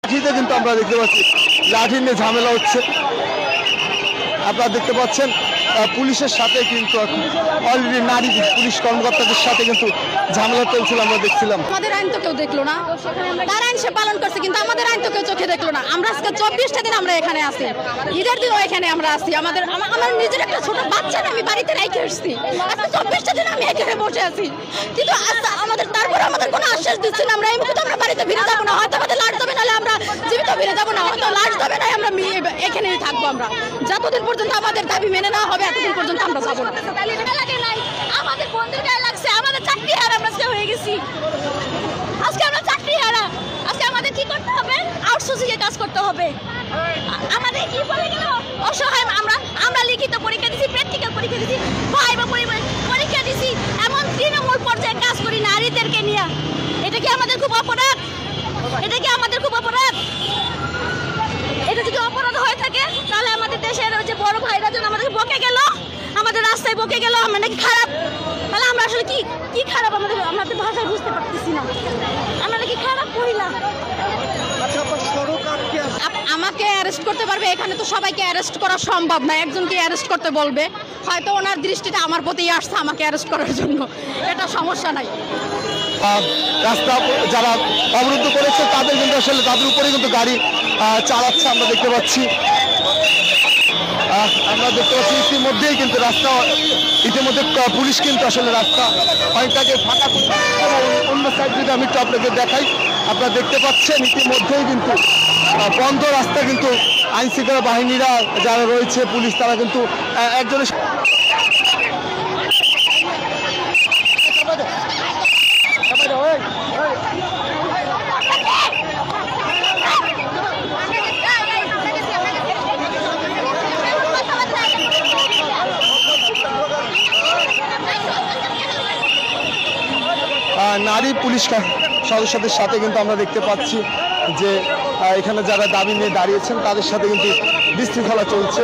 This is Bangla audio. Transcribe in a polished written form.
লাঠিতে কিন্তু আমরা দেখতে পাচ্ছি লাঠি নিয়ে ঝামেলা হচ্ছে। আপনারা দেখতে পাচ্ছেন পুলিশের সাথে কিন্তু অলরেডি নারী পুলিশ কর্মকর্তাদের সাথে কিন্তু ঝামেলা চলছিল, আমরা দেখছিলাম। আমাদের আইন তো কেউ দেখলো না, তার আইন সে পালন করছে, কিন্তু আমাদের আইন তো কেউ চোখে দেখলো না। আমরা আজকে 24টা দিন আমরা এখানে আসি, ঈদের দিনও এখানে আমরা আসি। আমার নিজের একটা ছোট বাচ্চা আমি বাড়িতে রেখে এসেছি, আজকে 24টা দিন আমি এখানে বসে আছি, কিন্তু তারপরে আমাদের কোনো আশ্বাস দিচ্ছে না। আমরা এই মুহূর্তে আমরা বাড়িতে ফিরে যাবো না, হয়তো আমাদের লাশ দেবে, নাহলে আমরা জীবিত ফিরে যাবো না, হয়তো লাশ দেবে না, আমরা এখানেই থাকবো। আমরা যতদিন পর্যন্ত আমাদের দাবি মেনে নেওয়া হবে এতদিন পর্যন্ত আমরা যাবো না। আমাদের বন্ধুর গায়ে লাগছে, আমাদের চাকরি হারা আমরা হয়ে গেছি, আজকে আমরা চাকরি হারা। আজকে আমাদের কি করতে হবে? আউটসোর্সিং এ কাজ করতে হবে। আমাদের কি বলে গেল অসহায়। আমরা লিখিত পরীক্ষা দিছি, প্র্যাকটিক্যাল পরীক্ষা দিছি, ভাইবা পরীক্ষা দিছি, এমন তৃণমূল পর্যায়ে কাজ করি নারীদেরকে নিয়ে। এটা কি আমাদের খুব অপরাধ? এটা কি আমাদের খুব অপরাধ? এটা যদি অপরাধ হয়ে থাকে তাহলে আমাদের দেশের যে বড় ভাইরা যেন আমাদের বকে গেল, আমাদের রাস্তায় বকে গেল, আমরা নাকি খারাপ। তাহলে আমরা আসলে কি খারাপ? আমাদের ভাষায় বুঝতে পারতেছি না, আমরা নাকি খারাপ মহিলা। আমাকে অ্যারেস্ট করতে পারবে, এখানে তো সবাইকে অ্যারেস্ট করা সম্ভব না। একজনকে অ্যারেস্ট করতে বলবে, হয়তো ওনার দৃষ্টিটা আমার প্রতি আসছে আমাকে অ্যারেস্ট করার জন্য, এটা সমস্যা নাই। রাস্তা যারা অবরুদ্ধ করেছে তাদের কিন্তু আসলে তাদের উপরে কিন্তু গাড়ি চালাচ্ছে, আমরা দেখতে পাচ্ছি। ইতিমধ্যেই কিন্তু ইতিমধ্যে পুলিশ কিন্তু আসলে রাস্তা অনেকটাকে ফাঁকা করছে। অন্য সাইড যদি আমি একটু আপনাদের দেখাই, আপনারা দেখতে পাচ্ছেন ইতিমধ্যেই কিন্তু বন্ধ রাস্তা কিন্তু আইন শৃঙ্খলা বাহিনীরা যারা রয়েছে পুলিশ, তারা কিন্তু একজনের নারী পুলিশ সদস্যদের সাথে কিন্তু আমরা দেখতে পাচ্ছি যে এখানে যারা দাবি নিয়ে দাঁড়িয়েছেন তাদের সাথে কিন্তু বিশৃঙ্খলা চলছে।